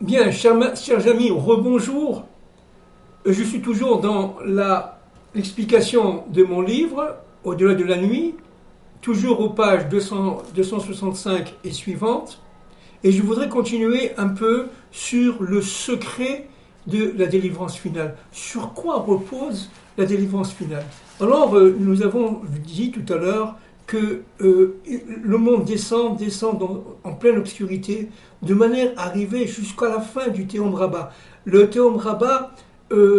Bien, chers amis, rebonjour. Je suis toujours dans l'explication de mon livre, Au-delà de la nuit, toujours aux pages 265 et suivantes. Et je voudrais continuer un peu sur le secret de la délivrance finale. Sur quoi repose la délivrance finale? Alors, nous avons dit tout à l'heure que le monde descend en pleine obscurité, de manière à arriver jusqu'à la fin du Théum Rabbah. Le Théum Rabbah,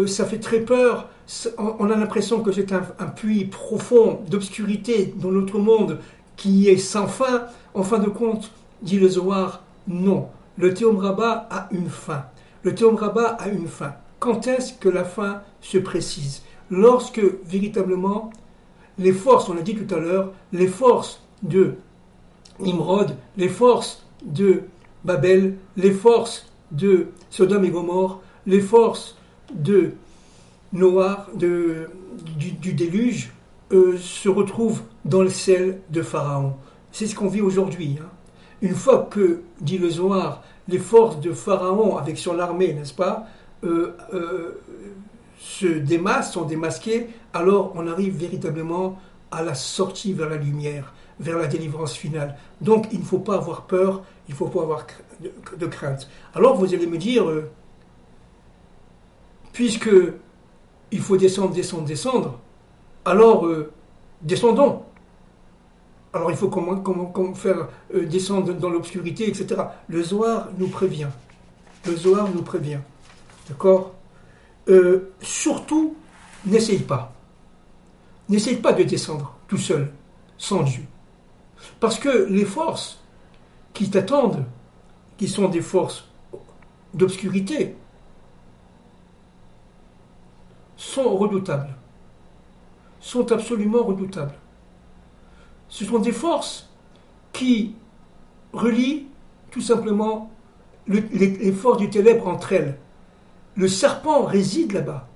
ça fait très peur. On a l'impression que c'est un puits profond d'obscurité dans notre monde qui est sans fin. En fin de compte, dit le Zohar, non. Le Théum Rabbah a une fin. Le Théum Rabbah a une fin. Quand est-ce que la fin se précise? Lorsque, véritablement, les forces, on l'a dit tout à l'heure, les forces de Nimrod, les forces de Babel, les forces de Sodome et Gomorrhe, les forces de Noah, du déluge, se retrouvent dans le ciel de Pharaon. C'est ce qu'on vit aujourd'hui. Une fois que, dit le Zohar, les forces de Pharaon, avec son armée, n'est-ce pas, sont démasquées, alors on arrive véritablement à la sortie vers la lumière, vers la délivrance finale. Donc il ne faut pas avoir peur, il ne faut pas avoir de crainte. Alors vous allez me dire, puisque il faut descendre, alors descendons. Alors il faut comment faire descendre dans l'obscurité, etc. Le Zohar nous prévient. Le Zohar nous prévient. D'accord? Surtout, n'essaye pas. N'essaye pas de descendre tout seul, sans Dieu. Parce que les forces qui t'attendent, qui sont des forces d'obscurité, sont redoutables. Sont absolument redoutables. Ce sont des forces qui relient tout simplement les forces du ténèbre entre elles. Le serpent réside là-bas.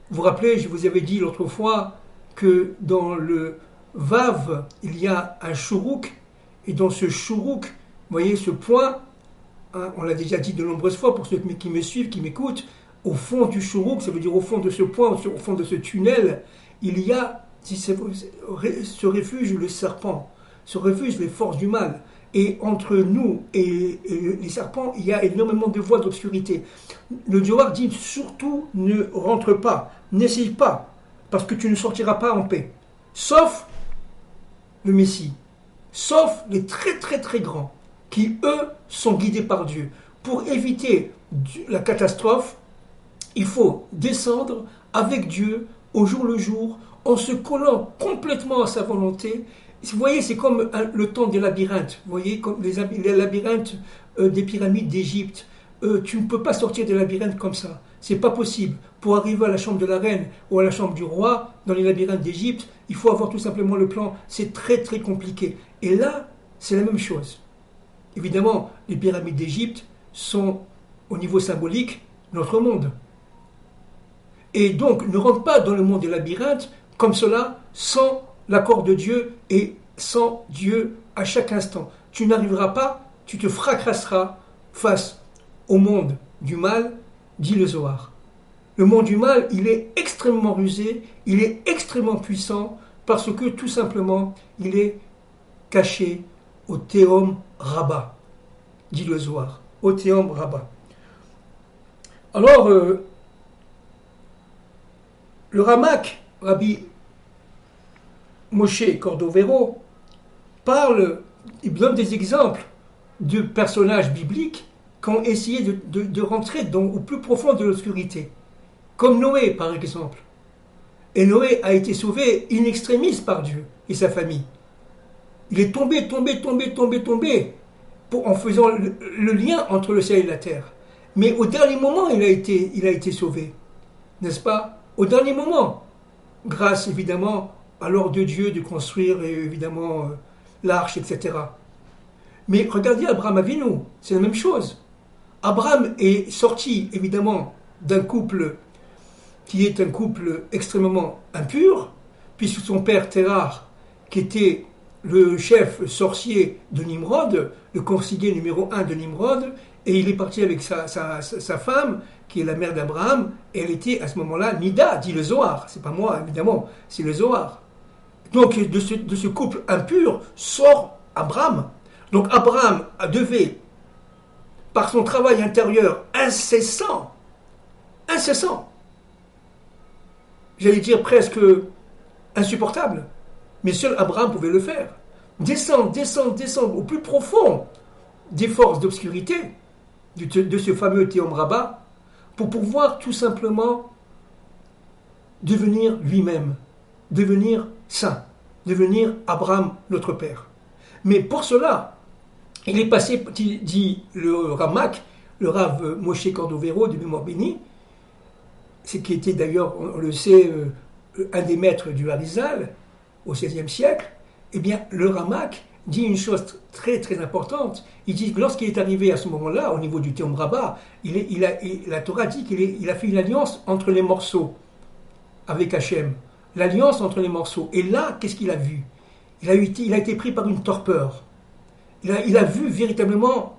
Vous vous rappelez, je vous avais dit l'autre fois que dans le Vav, il y a un chourouk, et dans ce chourouk, vous voyez ce point, on l'a déjà dit de nombreuses fois pour ceux qui me suivent, qui m'écoutent, au fond du chourouk, ça veut dire au fond de ce point, au fond de ce tunnel, il y a ce refuge le serpent, ce refuge les forces du mal. Et entre nous et les serpents, il y a énormément de voies d'obscurité. Le Zohar dit surtout ne rentre pas, n'essaye pas, parce que tu ne sortiras pas en paix. Sauf le Messie, sauf les très très très grands, qui eux sont guidés par Dieu. Pour éviter la catastrophe, il faut descendre avec Dieu au jour le jour, en se collant complètement à sa volonté. Vous voyez, c'est comme le temps des labyrinthes. Vous voyez, comme les labyrinthes des pyramides d'Égypte. Tu ne peux pas sortir des labyrinthes comme ça. C'est pas possible. Pour arriver à la chambre de la reine ou à la chambre du roi, dans les labyrinthes d'Égypte, il faut avoir tout simplement le plan. C'est très très compliqué. Et là, c'est la même chose. Évidemment, les pyramides d'Égypte sont, au niveau symbolique, notre monde. Et donc, ne rentre pas dans le monde des labyrinthes comme cela, sans l'accord de Dieu et sans Dieu à chaque instant. Tu n'arriveras pas, tu te fracasseras face au monde du mal, dit le Zohar. Le monde du mal, il est extrêmement rusé, il est extrêmement puissant, parce que tout simplement, il est caché au Théum Rabbah, dit le Zohar, au Théum Rabbah. Alors, le Ramak, Rabbi Moshe Cordovero, il donne des exemples de personnages bibliques qui ont essayé de rentrer au plus profond de l'obscurité. Comme Noé, par exemple. Et Noé a été sauvé in extremis par Dieu et sa famille. Il est tombé en faisant le lien entre le ciel et la terre. Mais au dernier moment, il a été sauvé. N'est-ce pas? Au dernier moment. Grâce, évidemment, à l'ordre de Dieu de construire, évidemment, l'arche, etc. Mais regardez Abraham Avinu, c'est la même chose. Abraham est sorti, évidemment, d'un couple qui est un couple extrêmement impur, puisque son père Térar, qui était le chef sorcier de Nimrod, le conseiller numéro 1 de Nimrod, Et il est parti avec sa femme, qui est la mère d'Abraham, et elle était à ce moment-là Nida, dit le Zohar. C'est pas moi, évidemment, c'est le Zohar. Donc de ce couple impur sort Abraham. Donc Abraham devait, par son travail intérieur incessant, j'allais dire presque insupportable, mais seul Abraham pouvait le faire. Descendre au plus profond des forces d'obscurité de ce fameux Théom Rabbah pour pouvoir tout simplement devenir lui-même, devenir saint, devenir Abraham notre Père. Mais pour cela, il est passé, dit le Ramak, le Rav Moshe Cordovero de mémoire bénie, c'est qui était d'ailleurs, on le sait, un des maîtres du Harizal au XVIe siècle. Eh bien, le Ramak dit une chose très très importante. Il dit que lorsqu'il est arrivé à ce moment-là, au niveau du Théom Rabbah, la Torah dit qu'il a fait une alliance entre les morceaux avec Hachem. L'alliance entre les morceaux. Et là, qu'est-ce qu'il a vu? Il a été pris par une torpeur. Il a vu véritablement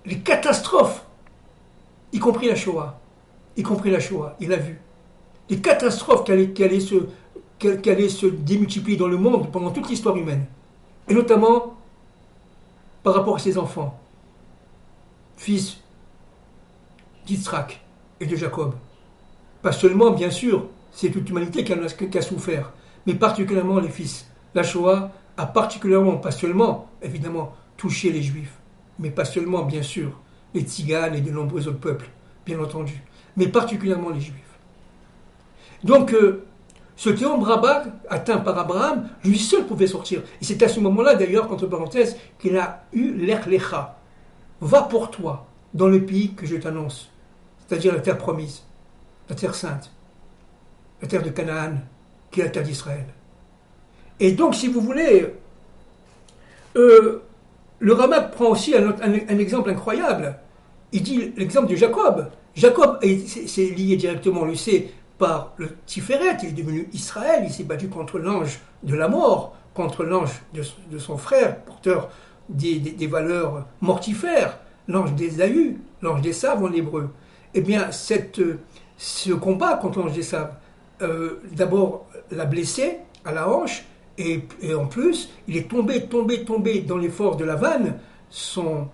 les catastrophes, y compris la Shoah. Il a vu. Les catastrophes qui allaient se démultiplier dans le monde pendant toute l'histoire humaine. Et notamment par rapport à ses enfants, fils d'Yitzhak et de Jacob. Pas seulement, bien sûr, c'est toute l'humanité qui a souffert, mais particulièrement les fils. La Shoah a particulièrement, pas seulement, évidemment, touché les Juifs, mais pas seulement, bien sûr, les Tziganes et de nombreux autres peuples, bien entendu, mais particulièrement les Juifs. Donc, ce Théom Rabbah, atteint par Abraham, lui seul pouvait sortir. Et c'est à ce moment-là, d'ailleurs, entre parenthèses, qu'il a eu l'Echlecha. Va pour toi dans le pays que je t'annonce, c'est-à-dire la terre promise, la terre sainte, la terre de Canaan, qui est la terre d'Israël. Et donc, si vous voulez, le Ramak prend aussi un exemple incroyable. Il dit l'exemple de Jacob. Jacob, c'est lié directement, on le sait, par le Tiferet, il est devenu Israël, il s'est battu contre l'ange de la mort, contre l'ange de son frère, porteur des valeurs mortifères, l'ange d'Ésaü, l'ange d'Ésav en hébreu. Eh bien, ce combat contre l'ange d'Ésav, d'abord l'a blessé à la hanche, et en plus, il est tombé dans les forces de la vanne, son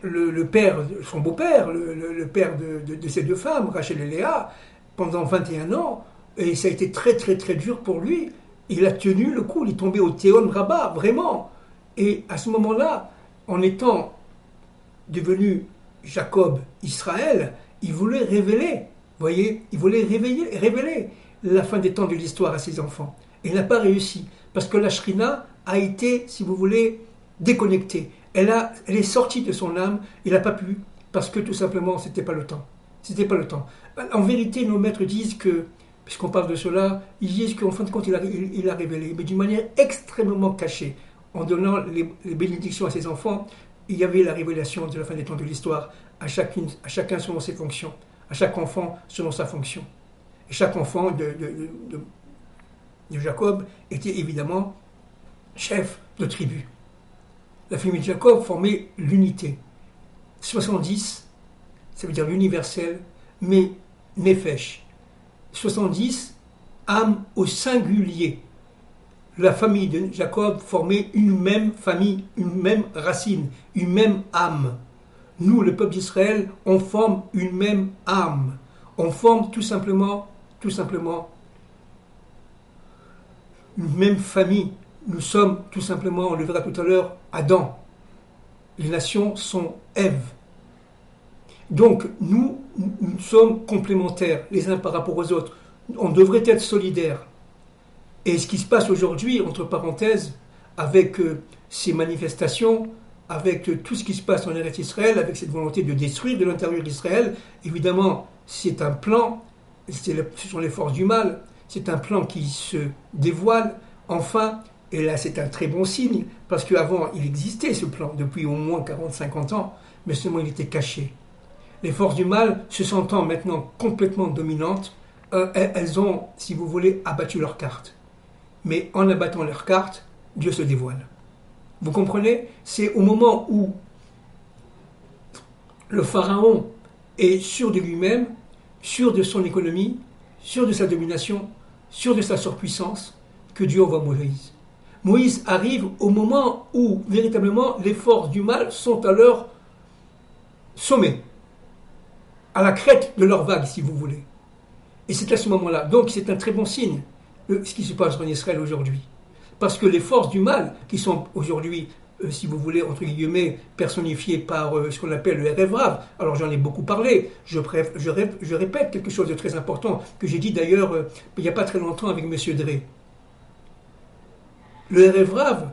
beau-père, le père de ces deux femmes, Rachel et Léa, pendant 21 ans, et ça a été très très très dur pour lui. Il a tenu le coup, il est tombé au Théom Rabbah, vraiment. Et à ce moment-là, en étant devenu Jacob, Israël, il voulait révéler, voyez, il voulait révéler la fin des temps de l'histoire à ses enfants. Et il n'a pas réussi, parce que la Shrina a été, si vous voulez, déconnectée. Elle est sortie de son âme, il n'a pas pu, parce que tout simplement, c'était pas le temps. C'était pas le temps. En vérité, nos maîtres disent que, puisqu'on parle de cela, ils disent qu'en fin de compte, il a révélé, mais d'une manière extrêmement cachée. En donnant les bénédictions à ses enfants, il y avait la révélation de la fin des temps de l'histoire, à chacun selon ses fonctions, à chaque enfant selon sa fonction. Et chaque enfant de Jacob était évidemment chef de tribu. La famille de Jacob formait l'unité. 70, ça veut dire l'universel, mais Nefesh. 70, âme au singulier. La famille de Jacob formait une même famille, une même racine, une même âme. Nous, le peuple d'Israël, on forme une même âme. On forme tout simplement une même famille. Nous sommes tout simplement, on le verra tout à l'heure, Adam. Les nations sont Ève. Donc, nous sommes complémentaires les uns par rapport aux autres. On devrait être solidaires. Et ce qui se passe aujourd'hui, entre parenthèses, avec ces manifestations, avec tout ce qui se passe en Eretz Israël, avec cette volonté de détruire de l'intérieur d'Israël, évidemment, c'est un plan, ce sont les forces du mal, c'est un plan qui se dévoile enfin, et là c'est un très bon signe, parce qu'avant il existait ce plan, depuis au moins 40-50 ans, mais seulement il était caché. Les forces du mal, se sentant maintenant complètement dominantes, elles ont, si vous voulez, abattu leurs cartes. Mais en abattant leurs cartes, Dieu se dévoile. Vous comprenez? C'est au moment où le pharaon est sûr de lui-même, sûr de son économie, sûr de sa domination, sûr de sa surpuissance, que Dieu envoie Moïse. Moïse arrive au moment où véritablement les forces du mal sont à leur sommet, à la crête de leur vague, si vous voulez. Et c'est à ce moment-là. Donc c'est un très bon signe, ce qui se passe en Israël aujourd'hui. Parce que les forces du mal, qui sont aujourd'hui, si vous voulez, entre guillemets, personnifiées par ce qu'on appelle le Erev Rav, alors j'en ai beaucoup parlé, je répète quelque chose de très important, que j'ai dit d'ailleurs il n'y a pas très longtemps avec M. Drey. Le Erev Rav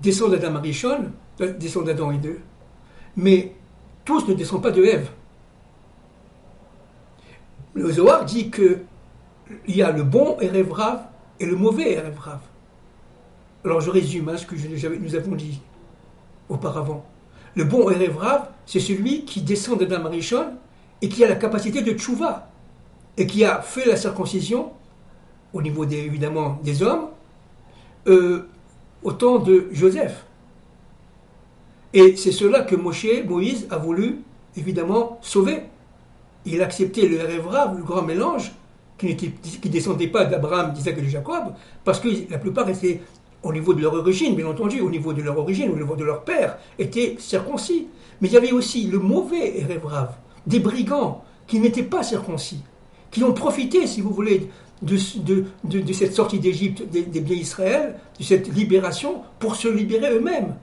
descend d'Adam Arishon, descend d'Adam et d'eux, mais tous ne descendent pas de Ève. Le Zohar dit qu'il y a le bon Erev Rav et le mauvais Erev Rav. Alors je résume ce que nous avons dit auparavant. Le bon Erev Rav, c'est celui qui descend d'Adam Arishon et qui a la capacité de tchouva et qui a fait la circoncision au niveau évidemment des hommes au temps de Joseph. Et c'est cela que Moïse a voulu évidemment sauver. Il a accepté le Erev Rav, le grand mélange, qui ne descendait pas d'Abraham, d'Isaac et de Jacob, parce que la plupart étaient au niveau de leur origine, bien entendu, au niveau de leur origine, au niveau de leur père, étaient circoncis. Mais il y avait aussi le mauvais Erev Rav, des brigands qui n'étaient pas circoncis, qui ont profité, si vous voulez, de cette sortie d'Égypte des biens Israël, de cette libération, pour se libérer eux-mêmes.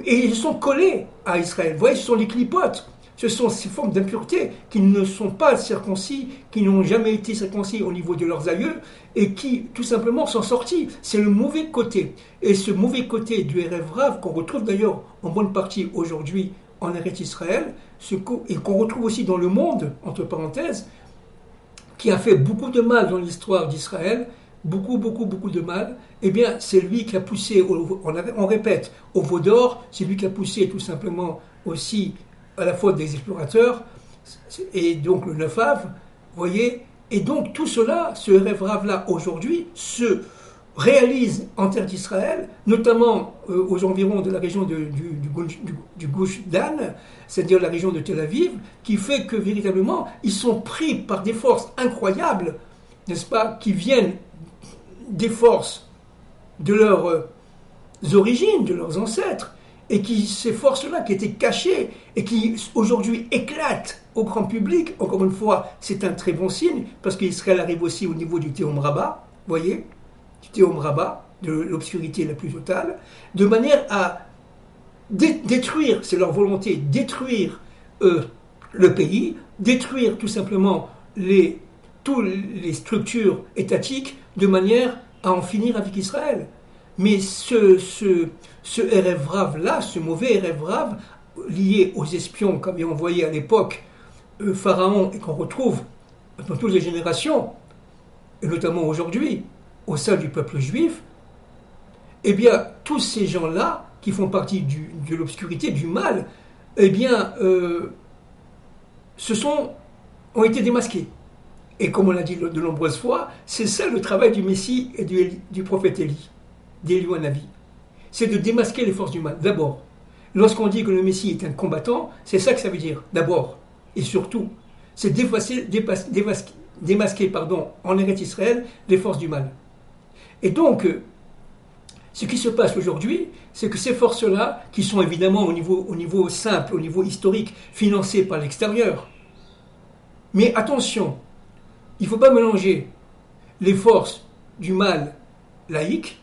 Et ils sont collés à Israël. Vous voyez, ce sont les clipotes. Ce sont ces formes d'impureté qui ne sont pas circoncis, qui n'ont jamais été circoncis au niveau de leurs aïeux et qui, tout simplement, sont sortis. C'est le mauvais côté. Et ce mauvais côté du Erev Rav, qu'on retrouve d'ailleurs en bonne partie aujourd'hui en Eretz Israël, et qu'on retrouve aussi dans le monde, entre parenthèses, qui a fait beaucoup de mal dans l'histoire d'Israël, beaucoup de mal, eh bien, c'est lui qui a poussé, on répète, au veau d'or, c'est lui qui a poussé tout simplement aussi à la faute des explorateurs, et donc le 9 av, vous voyez, et donc tout cela, ce Erev Rav-là, aujourd'hui, se réalise en terre d'Israël, notamment aux environs de la région du Gush Dan, c'est-à-dire la région de Tel Aviv, qui fait que véritablement, ils sont pris par des forces incroyables, n'est-ce pas, qui viennent des forces de leurs origines, de leurs ancêtres, et ces forces-là qui étaient cachées et qui aujourd'hui éclatent au grand public, encore une fois, c'est un très bon signe, parce qu'Israël arrive aussi au niveau du Théom Rabbah, vous voyez, du Théom Rabbah, de l'obscurité la plus totale, de manière à détruire, c'est leur volonté, détruire le pays, détruire tout simplement toutes les structures étatiques, de manière à en finir avec Israël. Mais ce Erev Rav-là, ce mauvais Erev Rav, lié aux espions qu'avait envoyé à l'époque Pharaon et qu'on retrouve dans toutes les générations, et notamment aujourd'hui, au sein du peuple juif, eh bien, tous ces gens-là, qui font partie de l'obscurité, du mal, eh bien, ont été démasqués. Et comme on l'a dit de nombreuses fois, c'est ça le travail du Messie et du prophète Élie, d'Éliou Hanavi. C'est de démasquer les forces du mal, d'abord. Lorsqu'on dit que le Messie est un combattant, c'est ça que ça veut dire, d'abord. Et surtout, c'est démasquer en Eretz Israël les forces du mal. Et donc, ce qui se passe aujourd'hui, c'est que ces forces-là, qui sont évidemment au niveau simple, au niveau historique, financées par l'extérieur, mais attention, il ne faut pas mélanger les forces du mal laïque,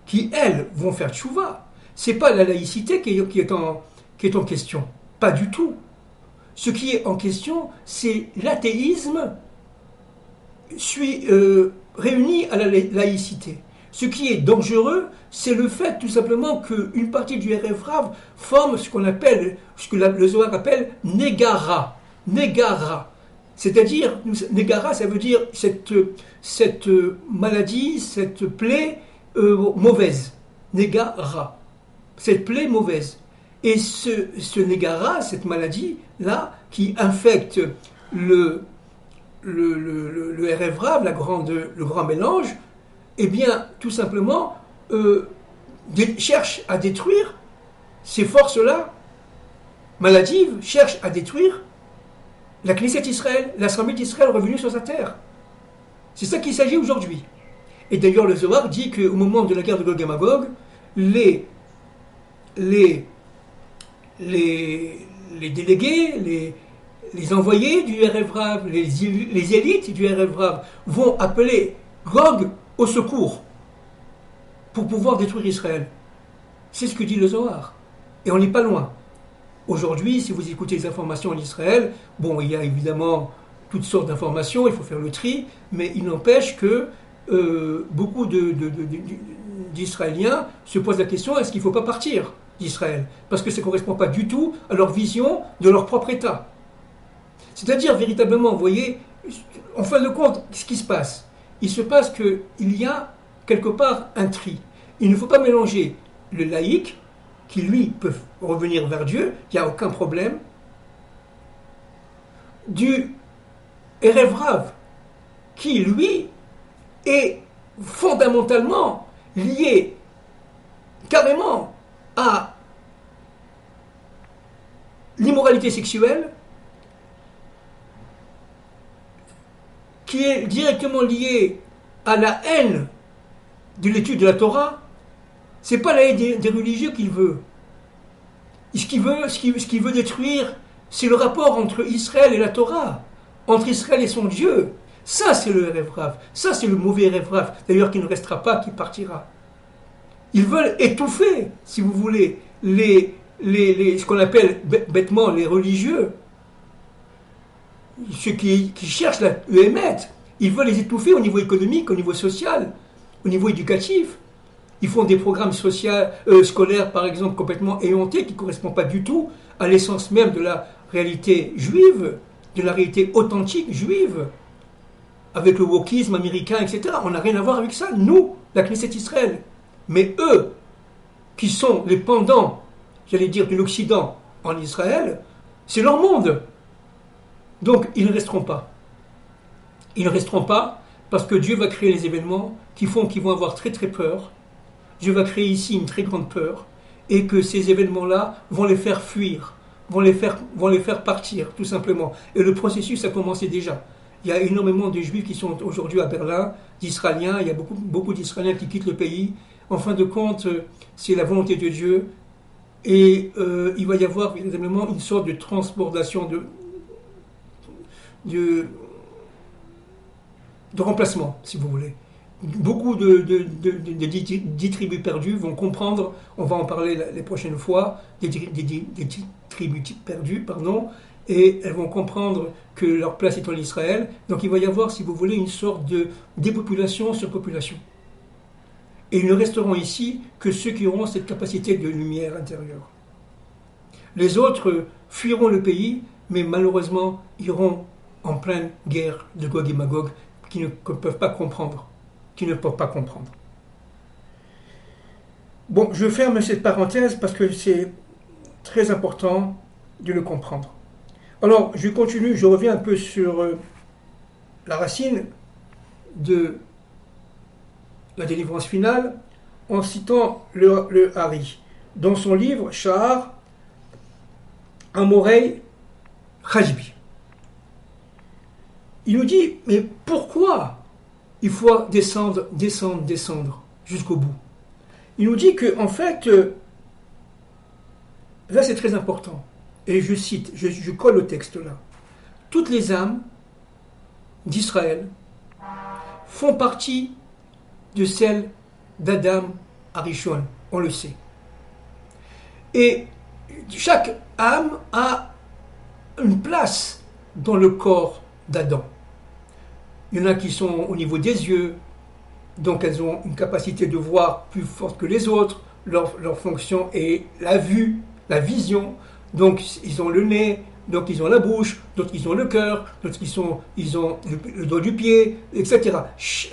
qui, elles, vont faire tchouva. Ce n'est pas la laïcité qui est en question. Pas du tout. Ce qui est en question, c'est l'athéisme réuni à la laïcité. Ce qui est dangereux, c'est le fait tout simplement qu'une partie du Erev Rav forme ce que le Zohar appelle négara. Négara. C'est-à-dire, négara, ça veut dire cette maladie, cette plaie mauvaise. Négara. Cette plaie mauvaise. Et ce négara, cette maladie-là, qui infecte le Erev Rav, le grand mélange, eh bien, tout simplement, cherche à détruire ces forces-là maladive cherche à détruire la Knesset Israël, l'Assemblée d'Israël revenue sur sa terre. C'est ça qu'il s'agit aujourd'hui. Et d'ailleurs, le Zohar dit qu'au moment de la guerre de Gog et Magog, les délégués, les envoyés du Erev Rav, les élites du Erev Rav vont appeler Gog au secours pour pouvoir détruire Israël. C'est ce que dit le Zohar. Et on n'est pas loin. Aujourd'hui, si vous écoutez les informations en Israël, bon, il y a évidemment toutes sortes d'informations, il faut faire le tri, mais il n'empêche que beaucoup d'Israéliens se posent la question, est-ce qu'il ne faut pas partir d'Israël? Parce que ça ne correspond pas du tout à leur vision de leur propre État. C'est-à-dire, véritablement, vous voyez, en fin de compte, ce qui se passe, il se passe qu'il y a quelque part un tri. Il ne faut pas mélanger le laïc, qui lui peut revenir vers Dieu, il n'y a aucun problème, du Erev Rav, qui lui est fondamentalement lié carrément à l'immoralité sexuelle, qui est directement lié à la haine de l'étude de la Torah. C'est pas la haine des religieux qu'il veut. Ce qu'il veut détruire, c'est le rapport entre Israël et la Torah, entre Israël et son Dieu. Ça, c'est le Erev Rav. Ça, c'est le mauvais Erev Rav. D'ailleurs, qui ne restera pas, qui partira. Ils veulent étouffer, si vous voulez, ce qu'on appelle bêtement les religieux, ceux qui cherchent le Hémet. Ils veulent les étouffer au niveau économique, au niveau social, au niveau éducatif. Ils font des programmes scolaires, par exemple, complètement éhontés, qui ne correspondent pas du tout à l'essence même de la réalité juive, de la réalité authentique juive, avec le wokisme américain, etc. On n'a rien à voir avec ça, nous, la Knesset Israël. Mais eux, qui sont les pendants, j'allais dire, de l'Occident en Israël, c'est leur monde. Donc, ils ne resteront pas. Ils ne resteront pas parce que Dieu va créer les événements qui font qu'ils vont avoir très très peur. Dieu va créer ici une très grande peur et que ces événements-là vont les faire fuir, vont les faire partir, tout simplement. Et le processus a commencé déjà. Il y a énormément de Juifs qui sont aujourd'hui à Berlin, d'Israéliens, il y a beaucoup d'Israéliens qui quittent le pays. En fin de compte, c'est la volonté de Dieu et il va y avoir véritablement une sorte de transbordation, de remplacement, si vous voulez. Beaucoup de 10 tribus perdues vont comprendre, on va en parler les prochaines fois, des 10 tribus perdues, pardon, et elles vont comprendre que leur place est en Israël. Donc il va y avoir, si vous voulez, une sorte de dépopulation sur population. Et ils ne resteront ici que ceux qui auront cette capacité de lumière intérieure. Les autres fuiront le pays, mais malheureusement iront en pleine guerre de Gog et Magog, qui ne peuvent pas comprendre. Bon, je ferme cette parenthèse parce que c'est très important de le comprendre. Alors, je continue, je reviens un peu sur la racine de la délivrance finale en citant le Hari. Dans son livre, Shahar Amorei Chajbi. Il nous dit, mais pourquoi il faut descendre jusqu'au bout? Il nous dit que, en fait, là c'est très important, et je cite, je colle au texte là, toutes les âmes d'Israël font partie de celles d'Adam Arishon, on le sait. Et chaque âme a une place dans le corps d'Adam. Il y en a qui sont au niveau des yeux, donc elles ont une capacité de voir plus forte que les autres. Leur fonction est la vue, la vision. Donc ils ont le nez, donc ils ont la bouche, d'autres ils ont le cœur, d'autres ils ont le dos du pied, etc.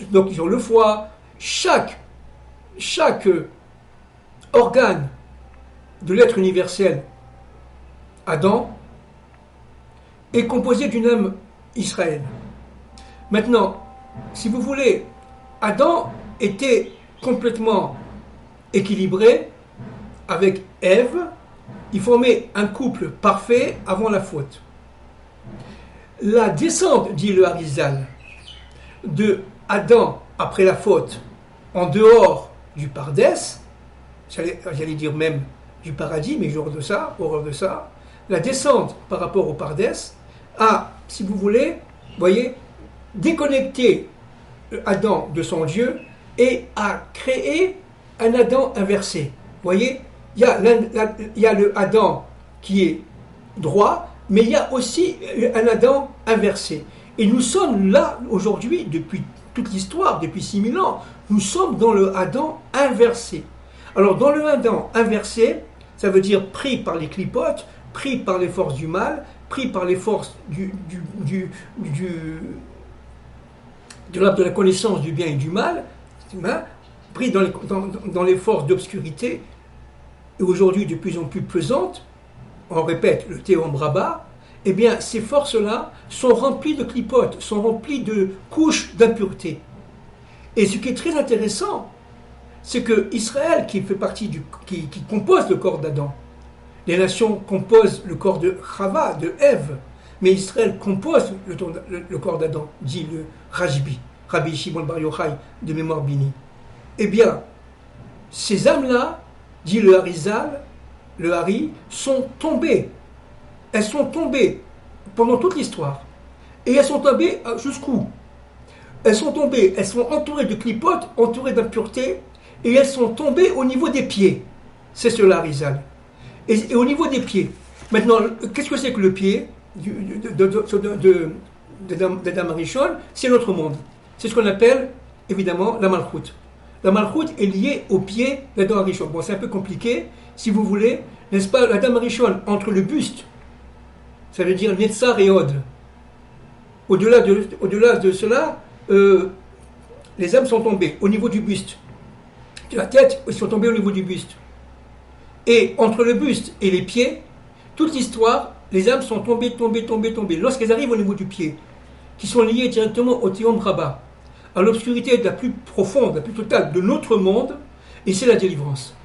Donc ils ont le foie. Chaque organe de l'être universel, Adam, est composé d'une âme Israël. Maintenant, si vous voulez, Adam était complètement équilibré avec Ève ils formaient un couple parfait avant la faute. La descente, dit le Harizal, de Adam après la faute, en dehors du Pardès, j'allais dire même du paradis, mais horreur de ça, la descente par rapport au Pardès a, si vous voulez, voyez, déconnecté Adam de son Dieu et a créé un Adam inversé. Voyez, il y a le Adam qui est droit, mais il y a aussi un Adam inversé. Et nous sommes là, aujourd'hui, depuis toute l'histoire, depuis 6000 ans, nous sommes dans le Adam inversé. Alors, dans le Adam inversé, ça veut dire pris par les clipotes, pris par les forces du mal, pris par les forces de la connaissance du bien et du mal, pris dans les forces d'obscurité, et aujourd'hui de plus en plus pesantes, on répète le théorème Rabat, eh bien ces forces-là sont remplies de clipotes, sont remplies de couches d'impureté. Et ce qui est très intéressant, c'est que Israël, qui fait partie qui compose le corps d'Adam, les nations composent le corps de Chava, de Ève, mais Israël compose le corps d'Adam, dit le Rajbi, Rabbi Shimon Bar Yochai de mémoire Bini. Eh bien, ces âmes-là, dit le Harizal, le Hari, sont tombées. Elles sont tombées pendant toute l'histoire. Et elles sont tombées jusqu'où? Elles sont tombées, elles sont entourées de clipotes, entourées d'impuretés, et elles sont tombées au niveau des pieds. C'est cela, Harizal. Et au niveau des pieds. Maintenant, qu'est-ce que c'est que le pied d'Adam Arishon? C'est notre monde. C'est ce qu'on appelle, évidemment, la Malchut. La Malchut est liée au pied d'Adam Arishon. Bon, c'est un peu compliqué, si vous voulez, n'est-ce pas, l'Adam Arishon, entre le buste, ça veut dire Netzar et Od. Au-delà de cela, les âmes sont tombées au niveau du buste. De la tête, ils sont tombés au niveau du buste. Et entre le buste et les pieds, toute l'histoire, les âmes sont tombées. Lorsqu'elles arrivent au niveau du pied, qui sont liées directement au Théom Rabat, à l'obscurité la plus profonde, la plus totale de notre monde, et c'est la délivrance.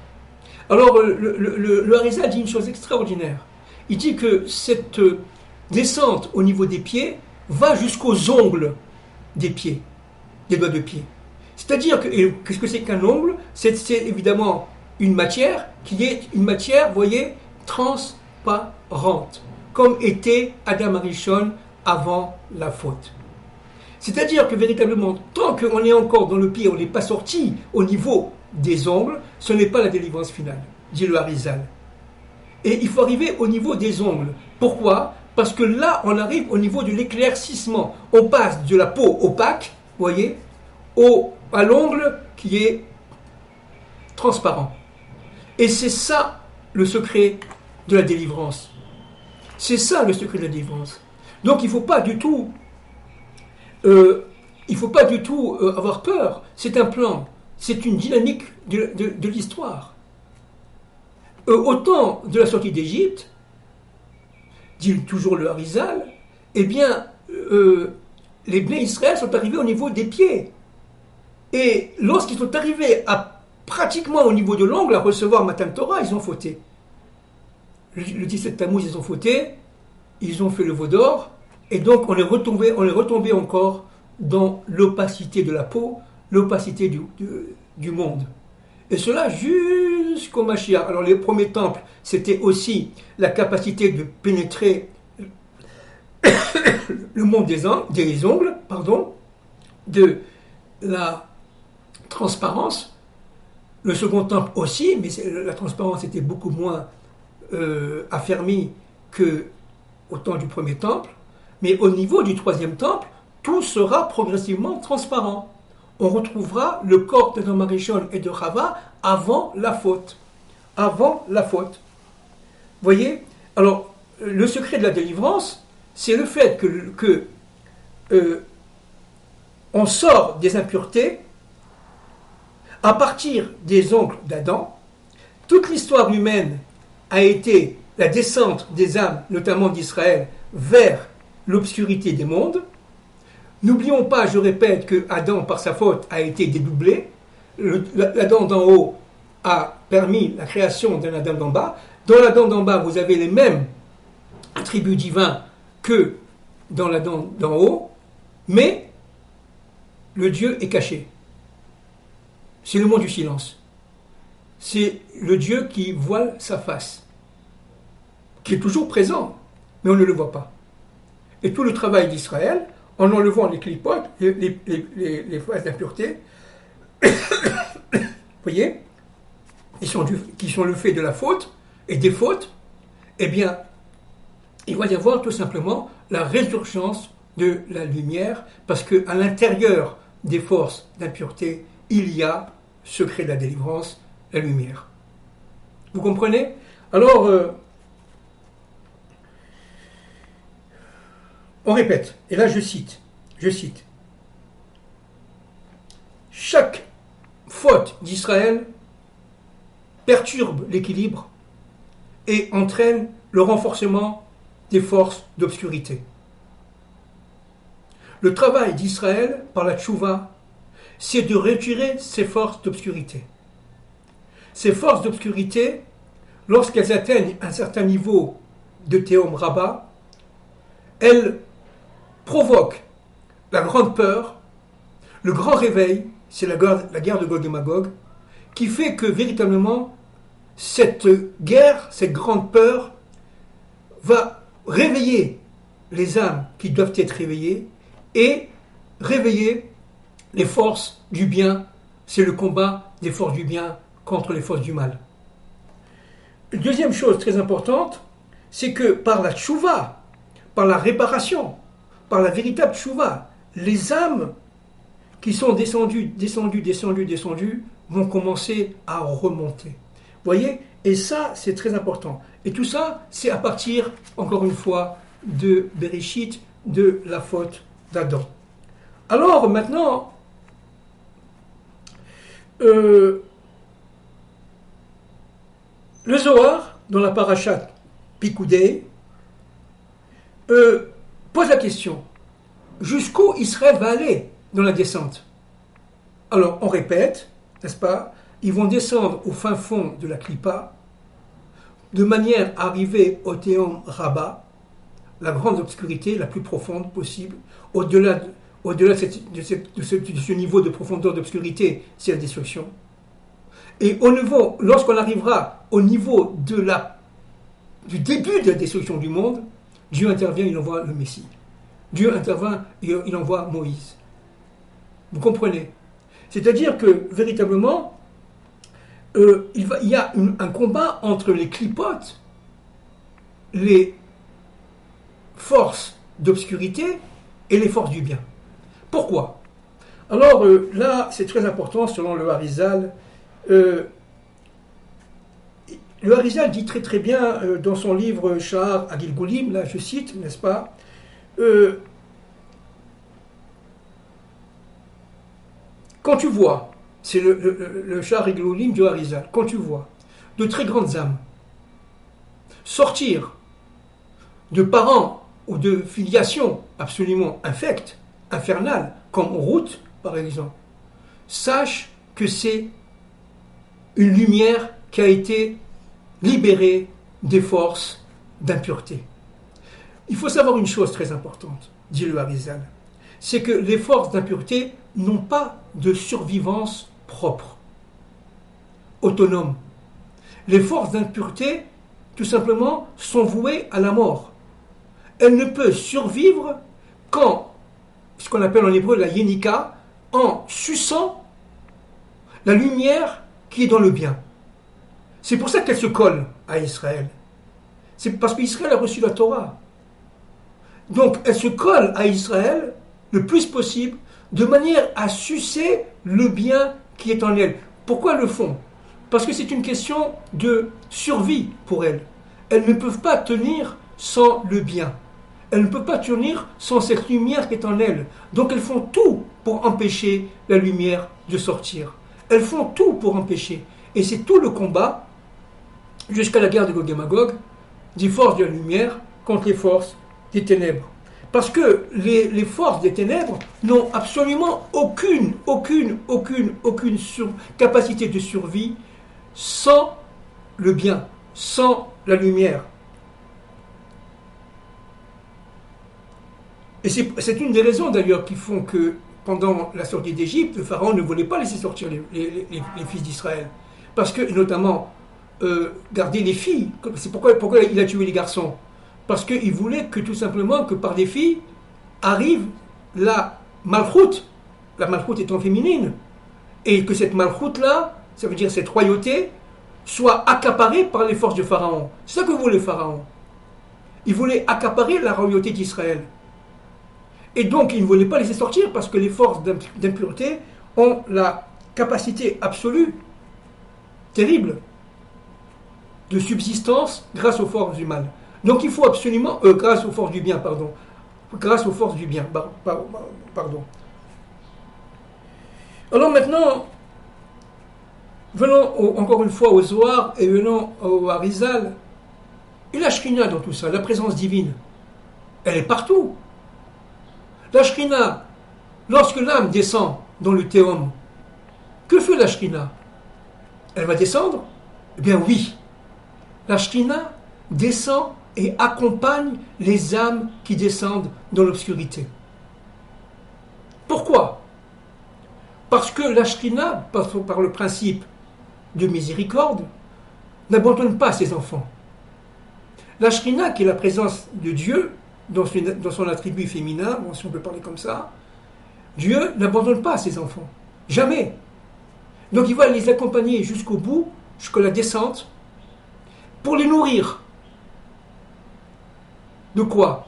Alors, le Harizal dit une chose extraordinaire. Il dit que cette descente au niveau des pieds va jusqu'aux ongles des pieds, des doigts de pied. C'est-à-dire que, qu'est-ce que c'est qu'un ongle? C'est évidemment une matière qui est une matière, vous voyez, transparente, comme était Adam Arishon avant la faute. C'est-à-dire que véritablement, tant qu'on est encore dans le pied, on n'est pas sorti au niveau des ongles, ce n'est pas la délivrance finale, dit le Harizal. Et il faut arriver au niveau des ongles. Pourquoi? Parce que là, on arrive au niveau de l'éclaircissement. On passe de la peau opaque, vous voyez, à l'ongle qui est transparent. Et c'est ça le secret de la délivrance. C'est ça le secret de la délivrance. Donc il ne faut pas du tout, avoir peur. C'est un plan. C'est une dynamique de l'histoire. Au temps de la sortie d'Égypte, dit toujours le Harizal, eh bien, les Bnei Israël sont arrivés au niveau des pieds. Et lorsqu'ils sont arrivés pratiquement au niveau de l'ongle à recevoir Matan Torah, ils ont fauté. Le 17 Tammuz, ils ont fauté, ils ont fait le veau d'or, et donc on est retombé encore dans l'opacité de la peau, l'opacité du monde. Et cela jusqu'au Mashiach. Alors les premiers temples, c'était aussi la capacité de pénétrer le monde des ongles, de la transparence. Le second temple aussi, mais la transparence était beaucoup moins affermie qu'au temps du premier temple. Mais au niveau du troisième temple, tout sera progressivement transparent. On retrouvera le corps d'Adam Arishon et de Chava avant la faute. Avant la faute. Voyez? Alors, le secret de la délivrance, c'est le fait que on sort des impuretés à partir des ongles d'Adam. Toute l'histoire humaine a été la descente des âmes, notamment d'Israël, vers l'obscurité des mondes. N'oublions pas, je répète, que Adam, par sa faute, a été dédoublé. L'Adam d'en haut a permis la création d'un Adam d'en bas. Dans la dent d'en bas, vous avez les mêmes attributs divins que dans la dent d'en haut, mais le Dieu est caché. C'est le monde du silence. C'est le Dieu qui voile sa face, qui est toujours présent, mais on ne le voit pas. Et tout le travail d'Israël, en enlevant les clipotes, les phases d'impureté, vous voyez, qui sont le fait de la faute et des fautes, eh bien, il va y avoir tout simplement la résurgence de la lumière, parce qu'à l'intérieur des forces d'impureté, il y a secret de la délivrance, la lumière. Vous comprenez? Alors, on répète, et là je cite, chaque faute d'Israël perturbe l'équilibre et entraîne le renforcement des forces d'obscurité. Le travail d'Israël par la tchouva, c'est de retirer ces forces d'obscurité. Ces forces d'obscurité, lorsqu'elles atteignent un certain niveau de Théom Rabbah, elles provoquent la grande peur, le grand réveil, c'est la guerre de Gog et Magog, qui fait que véritablement, cette guerre, cette grande peur, va réveiller les âmes qui doivent être réveillées et réveiller les forces du bien. C'est le combat des forces du bien contre les forces du mal. Deuxième chose très importante, c'est que par la tchouva, par la réparation, par la véritable tchouva, les âmes qui sont descendues, vont commencer à remonter. Vous voyez? Et ça, c'est très important. Et tout ça, c'est à partir, encore une fois, de Bereshit, de la faute d'Adam. Alors, maintenant, le Zohar, dans la parashat Pikoudé, pose la question, jusqu'où Israël va aller dans la descente? Alors, on répète, n'est-ce pas? Ils vont descendre au fin fond de la Klippa, de manière à arriver au Théom Rabbah, la grande obscurité, la plus profonde possible. Au-delà de ce niveau de profondeur d'obscurité, c'est la destruction. Et lorsqu'on arrivera au niveau du début de la destruction du monde, Dieu intervient, il envoie le Messie. Dieu intervient, il envoie Moïse. Vous comprenez? C'est-à-dire que, véritablement, il y a un combat entre les clipotes, les forces d'obscurité et les forces du bien. Pourquoi? Alors là, c'est très important selon le Harizal. Le Harizal dit très très bien dans son livre Sha'ar Agilgulim, là je cite, n'est-ce pas, quand tu vois, c'est le Sha'ar Agilgulim du Harizal, quand tu vois de très grandes âmes sortir de parents ou de filiations absolument infectes, infernales, comme Ruth par exemple, sache que c'est une lumière qui a été libérée des forces d'impureté. Il faut savoir une chose très importante, dit le Harizal, c'est que les forces d'impureté n'ont pas de survivance propre, autonome. Les forces d'impureté, tout simplement, sont vouées à la mort. Elles ne peuvent survivre qu'en, ce qu'on appelle en hébreu la yenika, en suçant la lumière qui est dans le bien. C'est pour ça qu'elles se collent à Israël. C'est parce qu'Israël a reçu la Torah. Donc elles se collent à Israël le plus possible, de manière à sucer le bien qui est en elles. Pourquoi le font? Parce que c'est une question de survie pour elles. Elles ne peuvent pas tenir sans le bien. Elles ne peuvent pas tenir sans cette lumière qui est en elles. Donc elles font tout pour empêcher la lumière de sortir. Elles font tout pour empêcher. Et c'est tout le combat, jusqu'à la guerre de Gog et Magog, des forces de la lumière contre les forces des ténèbres. Parce que les forces des ténèbres n'ont absolument aucune capacité de survie sans le bien, sans la lumière. Et c'est une des raisons d'ailleurs qui font que pendant la sortie d'Égypte, le pharaon ne voulait pas laisser sortir les fils d'Israël. Parce que, notamment, garder les filles. C'est pourquoi il a tué les garçons. Parce qu'il voulait que tout simplement que par des filles arrive la malchoute. La malchoute étant féminine. Et que cette malchoute-là, ça veut dire cette royauté, soit accaparée par les forces de Pharaon. C'est ça que voulait Pharaon. Il voulait accaparer la royauté d'Israël. Et donc, il ne voulait pas laisser sortir parce que les forces d'impureté ont la capacité absolue, terrible, de subsistance grâce aux forces du mal. Donc, il faut absolument, grâce aux forces du bien, pardon. Grâce aux forces du bien, pardon. Alors maintenant, venons encore une fois au Zohar et venons au Harizal. Et la Shrina dans tout ça, la présence divine, elle est partout. La Shrina, lorsque l'âme descend dans le théum, que fait la Shrina? Elle va descendre? Eh bien oui. La Shrina descend et accompagne les âmes qui descendent dans l'obscurité. Pourquoi? Parce que la Shrina, par le principe de miséricorde, n'abandonne pas ses enfants. La Shrina, qui est la présence de Dieu, dans son attribut féminin, bon, si on peut parler comme ça, Dieu n'abandonne pas ses enfants. Jamais. Donc il va les accompagner jusqu'au bout, jusqu'à la descente, pour les nourrir. De quoi?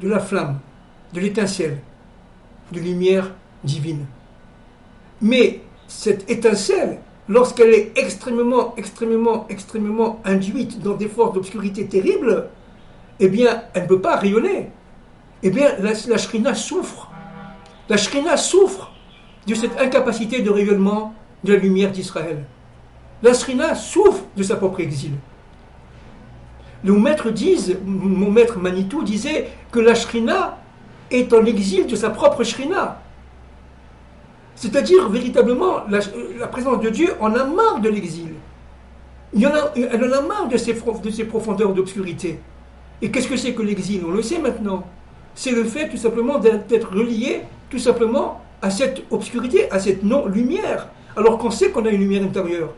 De la flamme, de l'étincelle, de lumière divine. Mais cette étincelle, lorsqu'elle est extrêmement induite dans des forces d'obscurité terribles, eh bien, elle ne peut pas rayonner. Eh bien, la Shrina souffre. La Shrina souffre de cette incapacité de rayonnement de la lumière d'Israël. La Shrina souffre de sa propre exil. Nos maîtres disent, mon maître Manitou disait que la Shrina est en exil de sa propre Shrina. C'est-à-dire, véritablement, la présence de Dieu en a marre de l'exil. Elle en a marre de ces profondeurs d'obscurité. Et qu'est-ce que c'est que l'exil? On le sait maintenant. C'est le fait tout simplement d'être relié tout simplement à cette obscurité, à cette non-lumière. Alors qu'on sait qu'on a une lumière intérieure.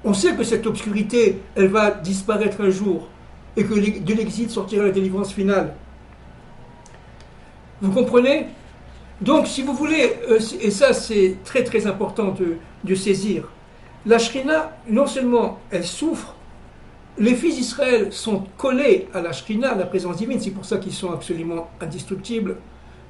On sait que cette obscurité, elle va disparaître un jour. Et que de l'exil sortira la délivrance finale. Vous comprenez? Donc si vous voulez, et ça c'est très très important de saisir, la Shrina, non seulement elle souffre, les fils d'Israël sont collés à la Shrina, à la présence divine, c'est pour ça qu'ils sont absolument indestructibles.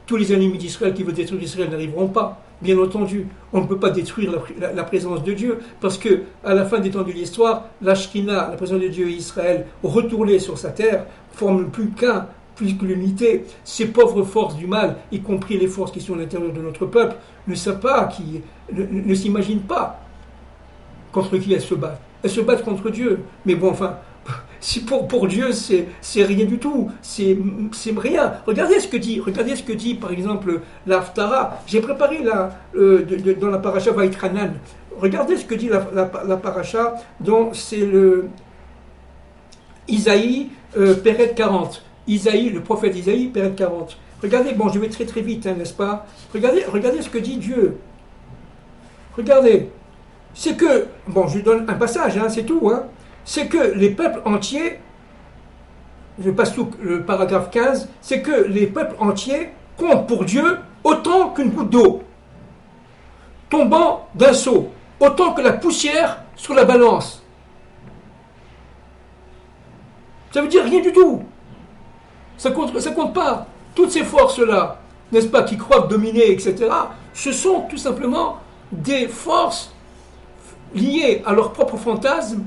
Tous les ennemis d'Israël qui veulent détruire Israël n'arriveront pas, bien entendu. On ne peut pas détruire la présence de Dieu, parce que à la fin des temps de l'histoire, la Shrina, la présence de Dieu et Israël, retournés sur sa terre, forment plus que l'unité. Ces pauvres forces du mal, y compris les forces qui sont à l'intérieur de notre peuple, ne savent pas, ne s'imaginent pas contre qui elles se battent. Elles se battent contre Dieu. Mais bon, enfin, si pour Dieu, c'est rien du tout. C'est rien. Regardez ce que dit, par exemple, l'Haftara. J'ai préparé dans la paracha Vaïtranan. Regardez ce que dit la paracha, dont c'est le Isaïe, Péret 40. Isaïe, le prophète Isaïe, Péret 40. Regardez, bon, je vais très très vite, hein, n'est-ce pas? Regardez ce que dit Dieu. Regardez. C'est que, bon, je donne un passage, hein, c'est tout, hein. C'est que les peuples entiers, je passe tout le paragraphe 15, c'est que les peuples entiers comptent pour Dieu autant qu'une goutte d'eau, tombant d'un seau, autant que la poussière sur la balance. Ça veut dire rien du tout. Ça compte pas. Toutes ces forces-là, n'est-ce pas, qui croient dominer, etc., ce sont tout simplement des forces liées à leur propre fantasme,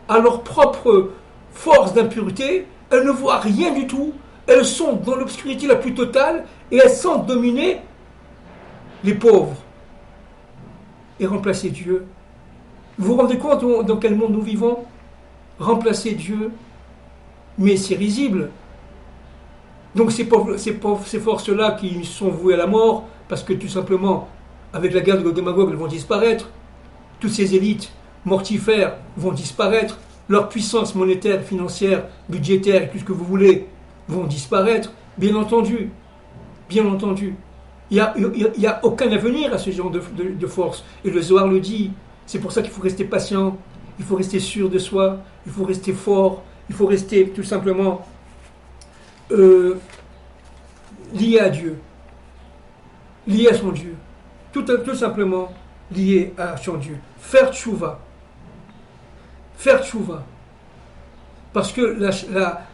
à leur propre force d'impureté. Elles ne voient rien du tout. Elles sont dans l'obscurité la plus totale et elles sentent dominer les pauvres et remplacer Dieu. Vous vous rendez compte dans quel monde nous vivons? Remplacer Dieu, mais c'est risible. Donc ces forces-là qui sont vouées à la mort, parce que tout simplement, avec la guerre de Gog et Magog, elles vont disparaître. Toutes ces élites mortifères vont disparaître. leur puissance monétaire, financière, budgétaire et tout ce que vous voulez vont disparaître, bien entendu. Bien entendu. Il n'y a aucun avenir à ce genre de force. Et le Zohar le dit. C'est pour ça qu'il faut rester patient, il faut rester sûr de soi, il faut rester fort, il faut rester tout simplement lié à Dieu, lié à son Dieu. Tout simplement lié à son Dieu. Faire tchouva. Faire tchouva. Parce que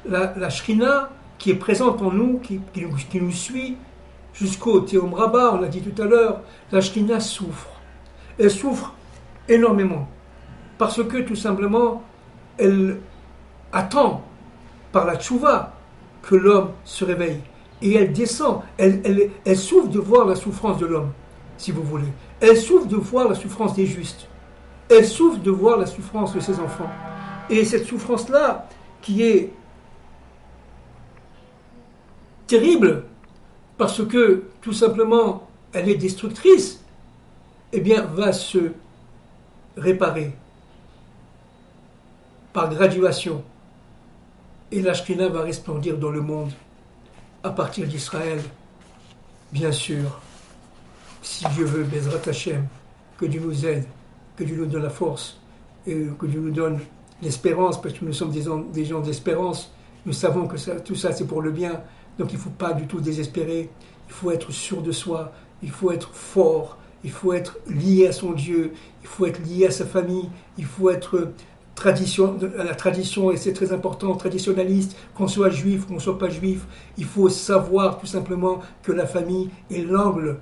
la shrina qui est présente en nous, qui nous suit, jusqu'au Théom Rabbah, on l'a dit tout à l'heure, la shrina souffre. Elle souffre énormément. Parce que tout simplement, elle attend par la tchouva que l'homme se réveille. Et elle descend. Elle souffre de voir la souffrance de l'homme, si vous voulez. Elle souffre de voir la souffrance des justes. Elle souffre de voir la souffrance de ses enfants. Et cette souffrance-là, qui est terrible, parce que tout simplement, elle est destructrice, eh bien, va se réparer par graduation. Et la Shekhinah va resplendir dans le monde à partir d'Israël, bien sûr. Si Dieu veut, Bezrat Hashem, que Dieu nous aide, que Dieu nous donne la force, et que Dieu nous donne l'espérance, parce que nous sommes des gens d'espérance. Nous savons que tout ça, c'est pour le bien. Donc il ne faut pas du tout désespérer. Il faut être sûr de soi. Il faut être fort. Il faut être lié à son Dieu. Il faut être lié à sa famille. Il faut être à la tradition, et c'est très important, traditionnaliste, qu'on soit juif, qu'on ne soit pas juif. Il faut savoir tout simplement que la famille est l'angle,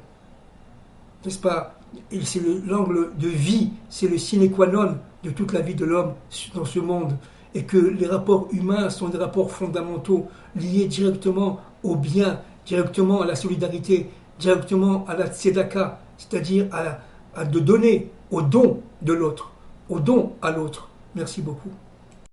n'est-ce pas? Et c'est l'angle de vie, c'est le sine qua non de toute la vie de l'homme dans ce monde. Et que les rapports humains sont des rapports fondamentaux, liés directement au bien, directement à la solidarité, directement à la tzedaka, c'est-à-dire à de donner au don de l'autre, au don à l'autre. Merci beaucoup.